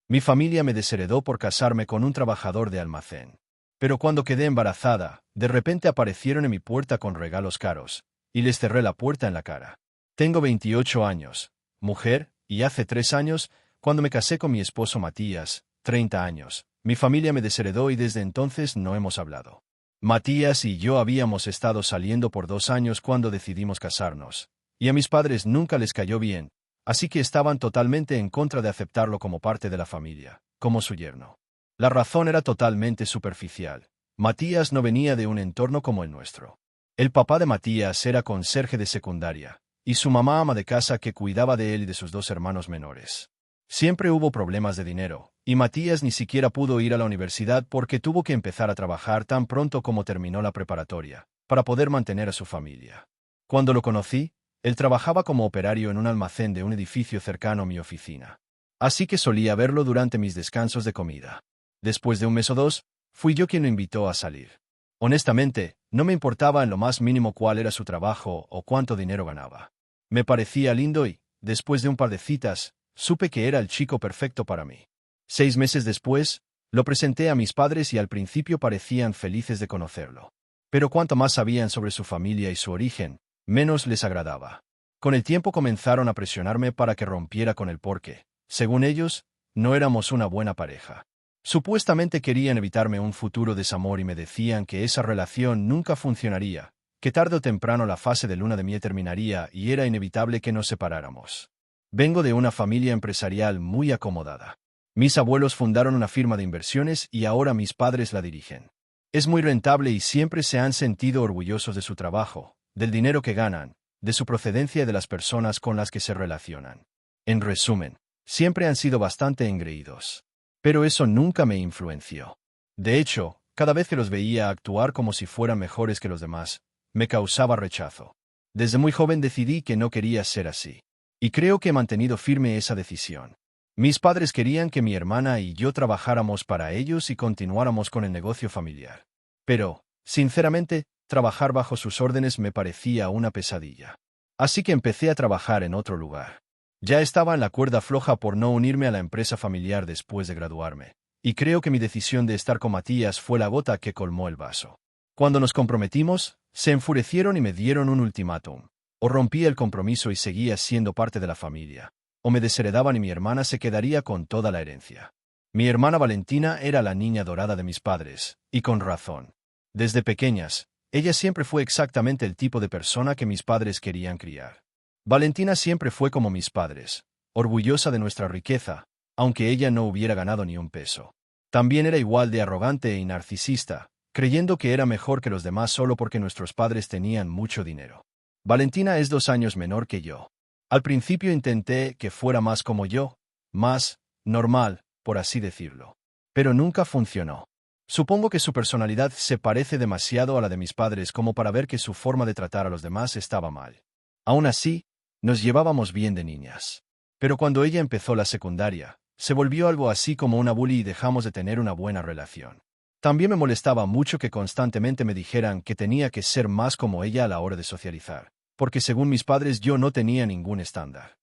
Mi familia me desheredó por casarme con un trabajador de almacén. Pero cuando quedé embarazada, de repente aparecieron en mi puerta con regalos caros, y les cerré la puerta en la cara. Tengo 28 años, mujer, y hace 3 años, cuando me casé con mi esposo Matías, 30 años, mi familia me desheredó y desde entonces no hemos hablado. Matías y yo habíamos estado saliendo por 2 años cuando decidimos casarnos, y a mis padres nunca les cayó bien, así que estaban totalmente en contra de aceptarlo como parte de la familia, como su yerno. La razón era totalmente superficial. Matías no venía de un entorno como el nuestro. El papá de Matías era conserje de secundaria, y su mamá ama de casa que cuidaba de él y de sus 2 hermanos menores. Siempre hubo problemas de dinero, y Matías ni siquiera pudo ir a la universidad porque tuvo que empezar a trabajar tan pronto como terminó la preparatoria, para poder mantener a su familia. Cuando lo conocí, él trabajaba como operario en un almacén de un edificio cercano a mi oficina. Así que solía verlo durante mis descansos de comida. Después de un mes o 2, fui yo quien lo invitó a salir. Honestamente, no me importaba en lo más mínimo cuál era su trabajo o cuánto dinero ganaba. Me parecía lindo y, después de un par de citas, supe que era el chico perfecto para mí. 6 meses después, lo presenté a mis padres y al principio parecían felices de conocerlo. Pero cuanto más sabían sobre su familia y su origen, menos les agradaba. Con el tiempo comenzaron a presionarme para que rompiera con él porque, según ellos, no éramos una buena pareja. Supuestamente querían evitarme un futuro desamor y me decían que esa relación nunca funcionaría, que tarde o temprano la fase de luna de miel terminaría y era inevitable que nos separáramos. Vengo de una familia empresarial muy acomodada. Mis abuelos fundaron una firma de inversiones y ahora mis padres la dirigen. Es muy rentable y siempre se han sentido orgullosos de su trabajo, del dinero que ganan, de su procedencia y de las personas con las que se relacionan. En resumen, siempre han sido bastante engreídos. Pero eso nunca me influenció. De hecho, cada vez que los veía actuar como si fueran mejores que los demás, me causaba rechazo. Desde muy joven decidí que no quería ser así. Y creo que he mantenido firme esa decisión. Mis padres querían que mi hermana y yo trabajáramos para ellos y continuáramos con el negocio familiar. Pero, sinceramente, trabajar bajo sus órdenes me parecía una pesadilla. Así que empecé a trabajar en otro lugar. Ya estaba en la cuerda floja por no unirme a la empresa familiar después de graduarme, y creo que mi decisión de estar con Matías fue la gota que colmó el vaso. Cuando nos comprometimos, se enfurecieron y me dieron un ultimátum. O rompía el compromiso y seguía siendo parte de la familia, o me desheredaban y mi hermana se quedaría con toda la herencia. Mi hermana Valentina era la niña dorada de mis padres, y con razón. Desde pequeñas, ella siempre fue exactamente el tipo de persona que mis padres querían criar. Valentina siempre fue como mis padres, orgullosa de nuestra riqueza, aunque ella no hubiera ganado ni un peso. También era igual de arrogante y narcisista, creyendo que era mejor que los demás solo porque nuestros padres tenían mucho dinero. Valentina es 2 años menor que yo. Al principio intenté que fuera más como yo, más normal, por así decirlo. Pero nunca funcionó. Supongo que su personalidad se parece demasiado a la de mis padres como para ver que su forma de tratar a los demás estaba mal. Aún así, nos llevábamos bien de niñas. Pero cuando ella empezó la secundaria, se volvió algo así como una bully y dejamos de tener una buena relación. También me molestaba mucho que constantemente me dijeran que tenía que ser más como ella a la hora de socializar, porque según mis padres yo no tenía ningún estándar.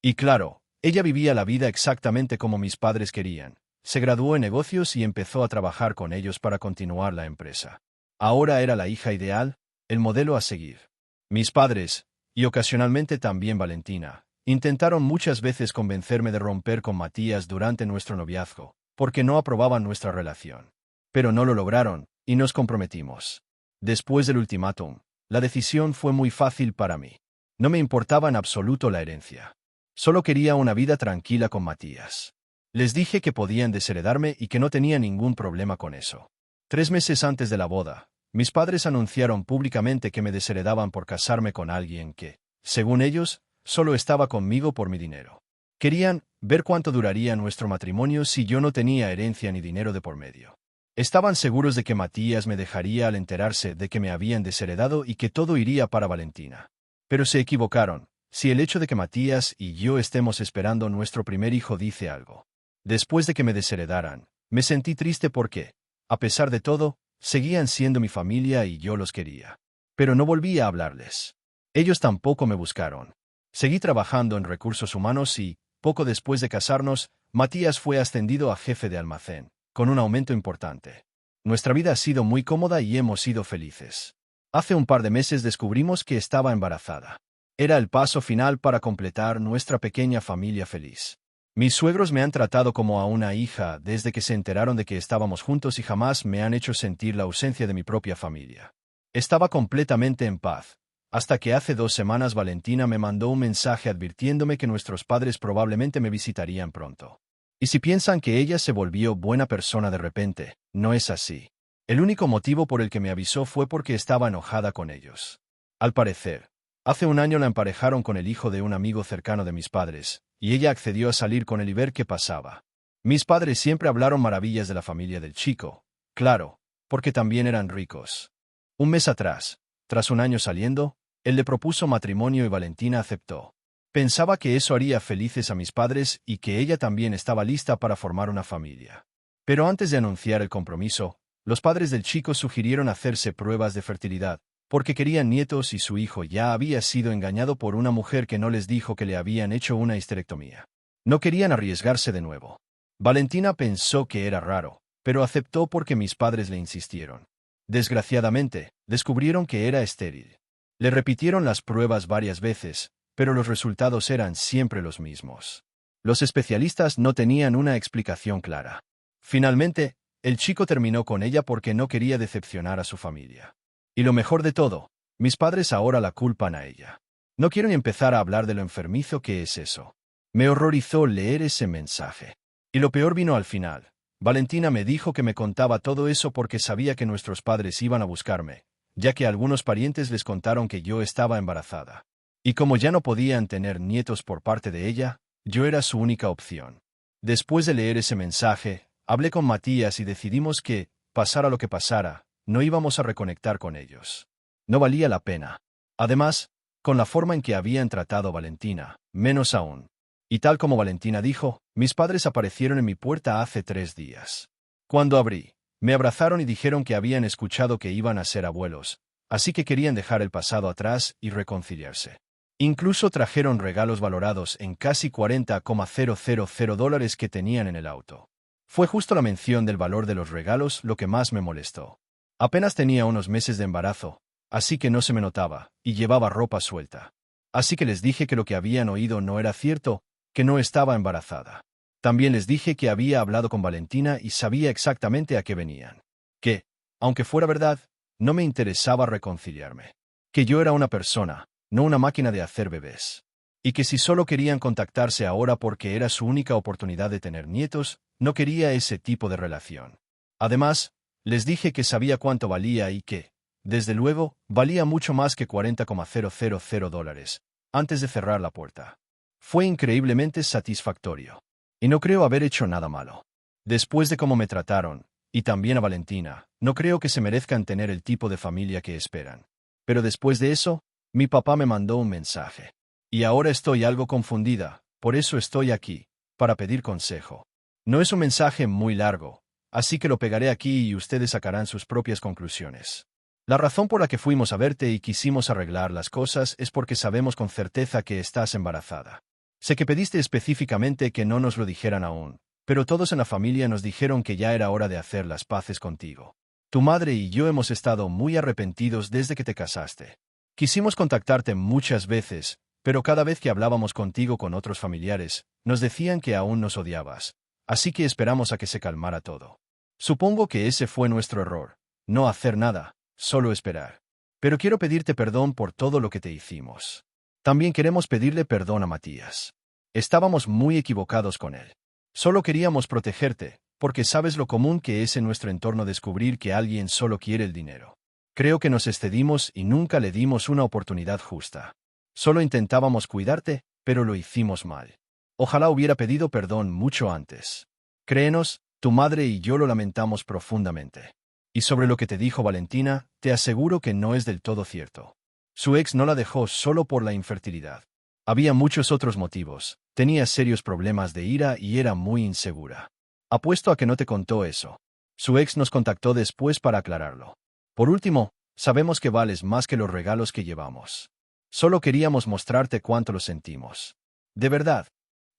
Y claro, ella vivía la vida exactamente como mis padres querían. Se graduó en negocios y empezó a trabajar con ellos para continuar la empresa. Ahora era la hija ideal, el modelo a seguir. Mis padres, y ocasionalmente también Valentina, intentaron muchas veces convencerme de romper con Matías durante nuestro noviazgo, porque no aprobaban nuestra relación. Pero no lo lograron, y nos comprometimos. Después del ultimátum, la decisión fue muy fácil para mí. No me importaba en absoluto la herencia. Solo quería una vida tranquila con Matías. Les dije que podían desheredarme y que no tenía ningún problema con eso. 3 meses antes de la boda, mis padres anunciaron públicamente que me desheredaban por casarme con alguien que, según ellos, solo estaba conmigo por mi dinero. Querían ver cuánto duraría nuestro matrimonio si yo no tenía herencia ni dinero de por medio. Estaban seguros de que Matías me dejaría al enterarse de que me habían desheredado y que todo iría para Valentina. Pero se equivocaron, si el hecho de que Matías y yo estemos esperando nuestro primer hijo dice algo. Después de que me desheredaran, me sentí triste porque, a pesar de todo, seguían siendo mi familia y yo los quería. Pero no volví a hablarles. Ellos tampoco me buscaron. Seguí trabajando en recursos humanos y, poco después de casarnos, Matías fue ascendido a jefe de almacén, con un aumento importante. Nuestra vida ha sido muy cómoda y hemos sido felices. Hace un par de meses descubrimos que estaba embarazada. Era el paso final para completar nuestra pequeña familia feliz. Mis suegros me han tratado como a una hija desde que se enteraron de que estábamos juntos y jamás me han hecho sentir la ausencia de mi propia familia. Estaba completamente en paz, hasta que hace 2 semanas Valentina me mandó un mensaje advirtiéndome que nuestros padres probablemente me visitarían pronto. Y si piensan que ella se volvió buena persona de repente, no es así. El único motivo por el que me avisó fue porque estaba enojada con ellos. Al parecer, hace un año la emparejaron con el hijo de un amigo cercano de mis padres, y ella accedió a salir con él y ver qué pasaba. Mis padres siempre hablaron maravillas de la familia del chico, claro, porque también eran ricos. Un mes atrás, tras un año saliendo, él le propuso matrimonio y Valentina aceptó. Pensaba que eso haría felices a mis padres y que ella también estaba lista para formar una familia. Pero antes de anunciar el compromiso, los padres del chico sugirieron hacerse pruebas de fertilidad, porque querían nietos y su hijo ya había sido engañado por una mujer que no les dijo que le habían hecho una histerectomía. No querían arriesgarse de nuevo. Valentina pensó que era raro, pero aceptó porque mis padres le insistieron. Desgraciadamente, descubrieron que era estéril. Le repitieron las pruebas varias veces, pero los resultados eran siempre los mismos. Los especialistas no tenían una explicación clara. Finalmente, el chico terminó con ella porque no quería decepcionar a su familia. Y lo mejor de todo, mis padres ahora la culpan a ella. No quiero ni empezar a hablar de lo enfermizo que es eso. Me horrorizó leer ese mensaje. Y lo peor vino al final. Valentina me dijo que me contaba todo eso porque sabía que nuestros padres iban a buscarme, ya que algunos parientes les contaron que yo estaba embarazada. Y como ya no podían tener nietos por parte de ella, yo era su única opción. Después de leer ese mensaje, hablé con Matías y decidimos que, pasara lo que pasara, no íbamos a reconectar con ellos. No valía la pena. Además, con la forma en que habían tratado a Valentina, menos aún. Y tal como Valentina dijo, mis padres aparecieron en mi puerta hace 3 días. Cuando abrí, me abrazaron y dijeron que habían escuchado que iban a ser abuelos, así que querían dejar el pasado atrás y reconciliarse. Incluso trajeron regalos valorados en casi $40,000 que tenían en el auto. Fue justo la mención del valor de los regalos lo que más me molestó. Apenas tenía unos meses de embarazo, así que no se me notaba, y llevaba ropa suelta. Así que les dije que lo que habían oído no era cierto, que no estaba embarazada. También les dije que había hablado con Valentina y sabía exactamente a qué venían. Que, aunque fuera verdad, no me interesaba reconciliarme. Que yo era una persona, no una máquina de hacer bebés. Y que si solo querían contactarse ahora porque era su única oportunidad de tener nietos, no quería ese tipo de relación. Además, les dije que sabía cuánto valía y que, desde luego, valía mucho más que $40,000, antes de cerrar la puerta. Fue increíblemente satisfactorio. Y no creo haber hecho nada malo. Después de cómo me trataron, y también a Valentina, no creo que se merezcan tener el tipo de familia que esperan. Pero después de eso, mi papá me mandó un mensaje. Y ahora estoy algo confundida, por eso estoy aquí, para pedir consejo. No es un mensaje muy largo, así que lo pegaré aquí y ustedes sacarán sus propias conclusiones. La razón por la que fuimos a verte y quisimos arreglar las cosas es porque sabemos con certeza que estás embarazada. Sé que pediste específicamente que no nos lo dijeran aún, pero todos en la familia nos dijeron que ya era hora de hacer las paces contigo. Tu madre y yo hemos estado muy arrepentidos desde que te casaste. Quisimos contactarte muchas veces, pero cada vez que hablábamos contigo con otros familiares, nos decían que aún nos odiabas, así que esperamos a que se calmara todo. Supongo que ese fue nuestro error, no hacer nada, solo esperar. Pero quiero pedirte perdón por todo lo que te hicimos. También queremos pedirle perdón a Matías. Estábamos muy equivocados con él. Solo queríamos protegerte, porque sabes lo común que es en nuestro entorno descubrir que alguien solo quiere el dinero. Creo que nos excedimos y nunca le dimos una oportunidad justa. Solo intentábamos cuidarte, pero lo hicimos mal. Ojalá hubiera pedido perdón mucho antes. Créenos, tu madre y yo lo lamentamos profundamente. Y sobre lo que te dijo Valentina, te aseguro que no es del todo cierto. Su ex no la dejó solo por la infertilidad. Había muchos otros motivos, tenía serios problemas de ira y era muy insegura. Apuesto a que no te contó eso. Su ex nos contactó después para aclararlo. Por último, sabemos que vales más que los regalos que llevamos. Solo queríamos mostrarte cuánto lo sentimos. De verdad.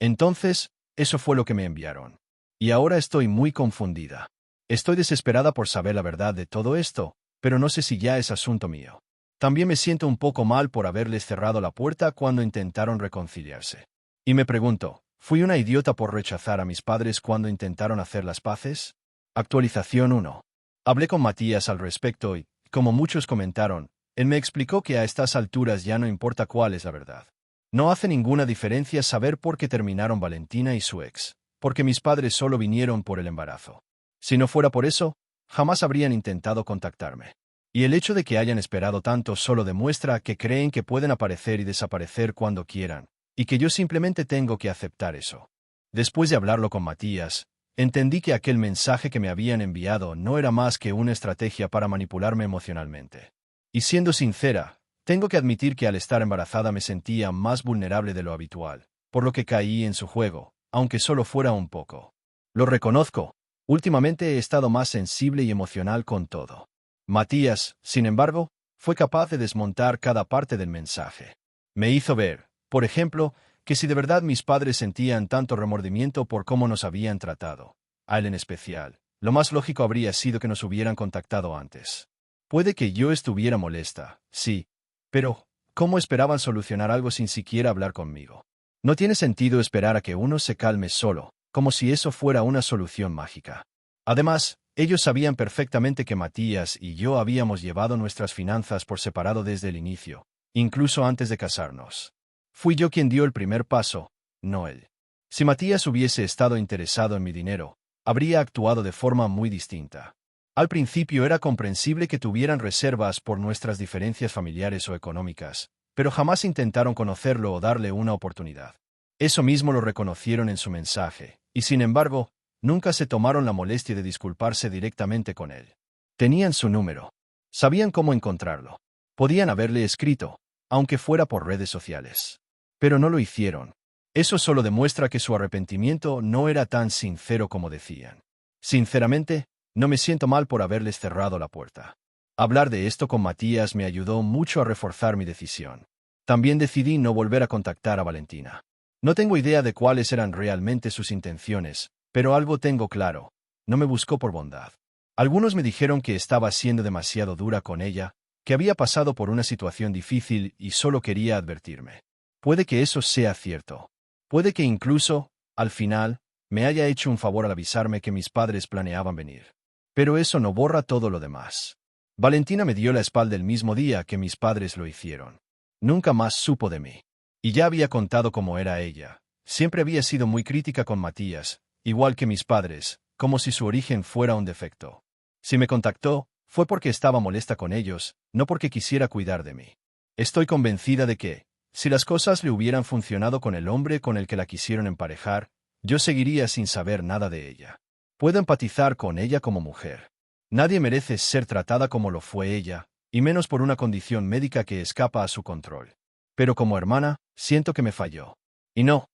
Entonces, Eso fue lo que me enviaron. Y ahora estoy muy confundida. Estoy desesperada por saber la verdad de todo esto, pero no sé si ya es asunto mío. También me siento un poco mal por haberles cerrado la puerta cuando intentaron reconciliarse. Y me pregunto, ¿fui una idiota por rechazar a mis padres cuando intentaron hacer las paces? Actualización 1. Hablé con Matías al respecto y, como muchos comentaron, él me explicó que a estas alturas ya no importa cuál es la verdad. No hace ninguna diferencia saber por qué terminaron Valentina y su ex, porque mis padres solo vinieron por el embarazo. Si no fuera por eso, jamás habrían intentado contactarme. Y el hecho de que hayan esperado tanto solo demuestra que creen que pueden aparecer y desaparecer cuando quieran, y que yo simplemente tengo que aceptar eso. Después de hablarlo con Matías, entendí que aquel mensaje que me habían enviado no era más que una estrategia para manipularme emocionalmente. Y siendo sincera, tengo que admitir que al estar embarazada me sentía más vulnerable de lo habitual, por lo que caí en su juego, aunque solo fuera un poco. Lo reconozco, últimamente he estado más sensible y emocional con todo. Matías, sin embargo, fue capaz de desmontar cada parte del mensaje. Me hizo ver, por ejemplo, que si de verdad mis padres sentían tanto remordimiento por cómo nos habían tratado, a él en especial, lo más lógico habría sido que nos hubieran contactado antes. Puede que yo estuviera molesta, sí, pero ¿cómo esperaban solucionar algo sin siquiera hablar conmigo? No tiene sentido esperar a que uno se calme solo, como si eso fuera una solución mágica. Además, ellos sabían perfectamente que Matías y yo habíamos llevado nuestras finanzas por separado desde el inicio, incluso antes de casarnos. Fui yo quien dio el primer paso, no él. Si Matías hubiese estado interesado en mi dinero, habría actuado de forma muy distinta. Al principio era comprensible que tuvieran reservas por nuestras diferencias familiares o económicas, pero jamás intentaron conocerlo o darle una oportunidad. Eso mismo lo reconocieron en su mensaje, y sin embargo, nunca se tomaron la molestia de disculparse directamente con él. Tenían su número. Sabían cómo encontrarlo. Podían haberle escrito, aunque fuera por redes sociales. Pero no lo hicieron. Eso solo demuestra que su arrepentimiento no era tan sincero como decían. Sinceramente, no me siento mal por haberles cerrado la puerta. Hablar de esto con Matías me ayudó mucho a reforzar mi decisión. También decidí no volver a contactar a Valentina. No tengo idea de cuáles eran realmente sus intenciones, pero algo tengo claro, no me buscó por bondad. Algunos me dijeron que estaba siendo demasiado dura con ella, que había pasado por una situación difícil y solo quería advertirme. Puede que eso sea cierto. Puede que incluso, al final, me haya hecho un favor al avisarme que mis padres planeaban venir. Pero eso no borra todo lo demás. Valentina me dio la espalda el mismo día que mis padres lo hicieron. Nunca más supo de mí. Y ya había contado cómo era ella. Siempre había sido muy crítica con Matías, igual que mis padres, como si su origen fuera un defecto. Si me contactó, fue porque estaba molesta con ellos, no porque quisiera cuidar de mí. Estoy convencida de que, si las cosas le hubieran funcionado con el hombre con el que la quisieron emparejar, yo seguiría sin saber nada de ella. Puedo empatizar con ella como mujer. Nadie merece ser tratada como lo fue ella, y menos por una condición médica que escapa a su control. Pero como hermana, siento que me falló. Y no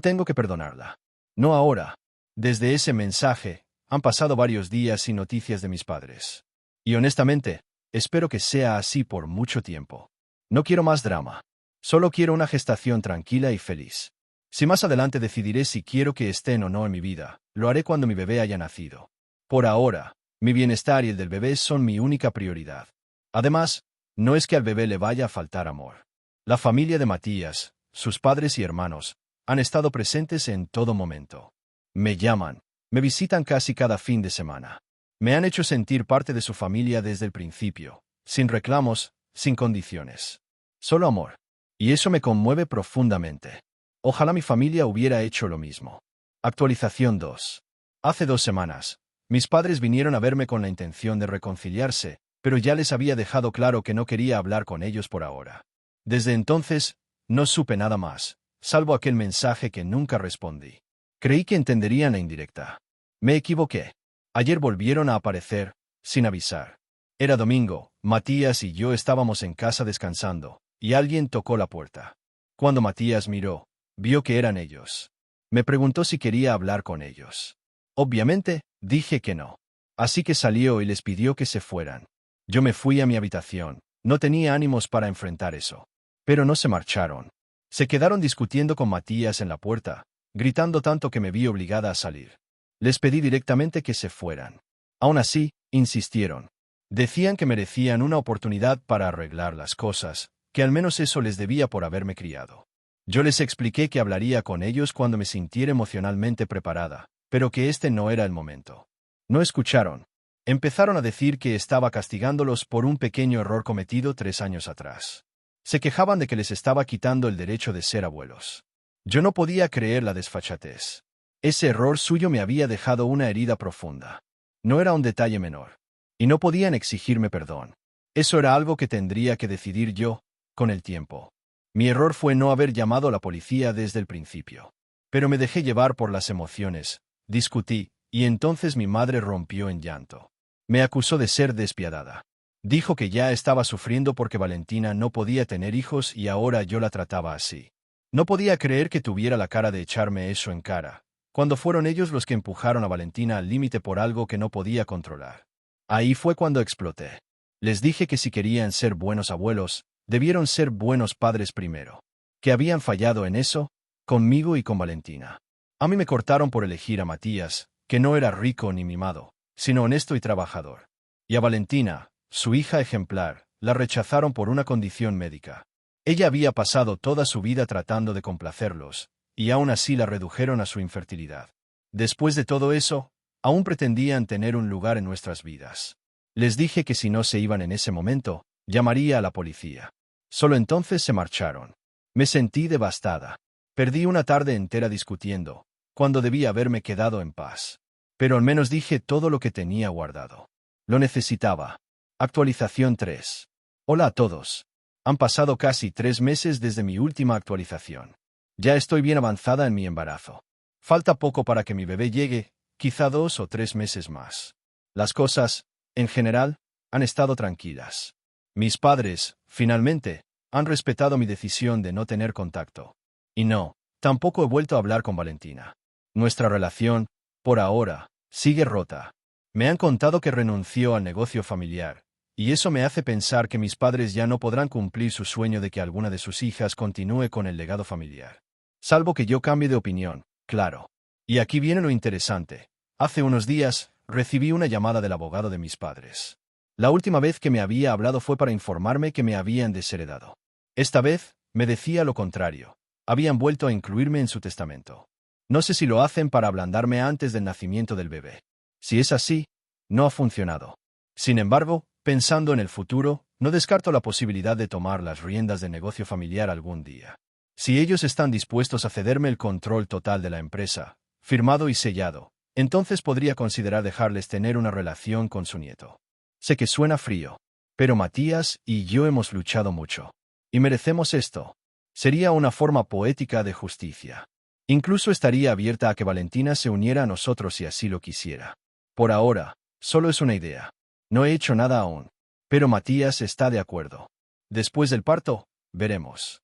tengo que perdonarla. No ahora. Desde ese mensaje, han pasado varios días sin noticias de mis padres. Y honestamente, espero que sea así por mucho tiempo. No quiero más drama. Solo quiero una gestación tranquila y feliz. Si más adelante decidiré si quiero que estén o no en mi vida, lo haré cuando mi bebé haya nacido. Por ahora, mi bienestar y el del bebé son mi única prioridad. Además, no es que al bebé le vaya a faltar amor. La familia de Matías, sus padres y hermanos, han estado presentes en todo momento. Me llaman, me visitan casi cada fin de semana. Me han hecho sentir parte de su familia desde el principio, sin reclamos, sin condiciones. Solo amor. Y eso me conmueve profundamente. Ojalá mi familia hubiera hecho lo mismo. Actualización 2. Hace 2 semanas, mis padres vinieron a verme con la intención de reconciliarse, pero ya les había dejado claro que no quería hablar con ellos por ahora. Desde entonces, no supe nada más, salvo aquel mensaje que nunca respondí. Creí que entenderían la indirecta. Me equivoqué. Ayer volvieron a aparecer, sin avisar. Era domingo, Matías y yo estábamos en casa descansando, y alguien tocó la puerta. Cuando Matías miró, vio que eran ellos. Me preguntó si quería hablar con ellos. Obviamente, dije que no. Así que salió y les pidió que se fueran. Yo me fui a mi habitación, no tenía ánimos para enfrentar eso. Pero no se marcharon. Se quedaron discutiendo con Matías en la puerta, gritando tanto que me vi obligada a salir. Les pedí directamente que se fueran. Aún así, insistieron. Decían que merecían una oportunidad para arreglar las cosas, que al menos eso les debía por haberme criado. Yo les expliqué que hablaría con ellos cuando me sintiera emocionalmente preparada, pero que este no era el momento. No escucharon. Empezaron a decir que estaba castigándolos por un pequeño error cometido 3 años atrás. Se quejaban de que les estaba quitando el derecho de ser abuelos. Yo no podía creer la desfachatez. Ese error suyo me había dejado una herida profunda. No era un detalle menor. Y no podían exigirme perdón. Eso era algo que tendría que decidir yo, con el tiempo. Mi error fue no haber llamado a la policía desde el principio. Pero me dejé llevar por las emociones, discutí, y entonces mi madre rompió en llanto. Me acusó de ser despiadada. Dijo que ya estaba sufriendo porque Valentina no podía tener hijos y ahora yo la trataba así. No podía creer que tuviera la cara de echarme eso en cara, cuando fueron ellos los que empujaron a Valentina al límite por algo que no podía controlar. Ahí fue cuando exploté. Les dije que si querían ser buenos abuelos, debieron ser buenos padres primero. Que habían fallado en eso, conmigo y con Valentina. A mí me cortaron por elegir a Matías, que no era rico ni mimado, sino honesto y trabajador. Y a Valentina, su hija ejemplar, la rechazaron por una condición médica. Ella había pasado toda su vida tratando de complacerlos, y aún así la redujeron a su infertilidad. Después de todo eso, aún pretendían tener un lugar en nuestras vidas. Les dije que si no se iban en ese momento, llamaría a la policía. Solo entonces se marcharon. Me sentí devastada. Perdí una tarde entera discutiendo, cuando debía haberme quedado en paz. Pero al menos dije todo lo que tenía guardado. Lo necesitaba. Actualización 3. Hola a todos. Han pasado casi 3 meses desde mi última actualización. Ya estoy bien avanzada en mi embarazo. Falta poco para que mi bebé llegue, quizá 2 o 3 meses más. Las cosas, en general, han estado tranquilas. Mis padres, finalmente, han respetado mi decisión de no tener contacto. Y no, tampoco he vuelto a hablar con Valentina. Nuestra relación, por ahora, sigue rota. Me han contado que renunció al negocio familiar, y eso me hace pensar que mis padres ya no podrán cumplir su sueño de que alguna de sus hijas continúe con el legado familiar. Salvo que yo cambie de opinión, claro. Y aquí viene lo interesante. Hace unos días, recibí una llamada del abogado de mis padres. La última vez que me había hablado fue para informarme que me habían desheredado. Esta vez, me decía lo contrario. Habían vuelto a incluirme en su testamento. No sé si lo hacen para ablandarme antes del nacimiento del bebé. Si es así, no ha funcionado. Sin embargo, pensando en el futuro, no descarto la posibilidad de tomar las riendas del negocio familiar algún día. Si ellos están dispuestos a cederme el control total de la empresa, firmado y sellado, entonces podría considerar dejarles tener una relación con su nieto. Sé que suena frío, pero Matías y yo hemos luchado mucho. Y merecemos esto. Sería una forma poética de justicia. Incluso estaría abierta a que Valentina se uniera a nosotros si así lo quisiera. Por ahora, solo es una idea. No he hecho nada aún. Pero Matías está de acuerdo. Después del parto, veremos.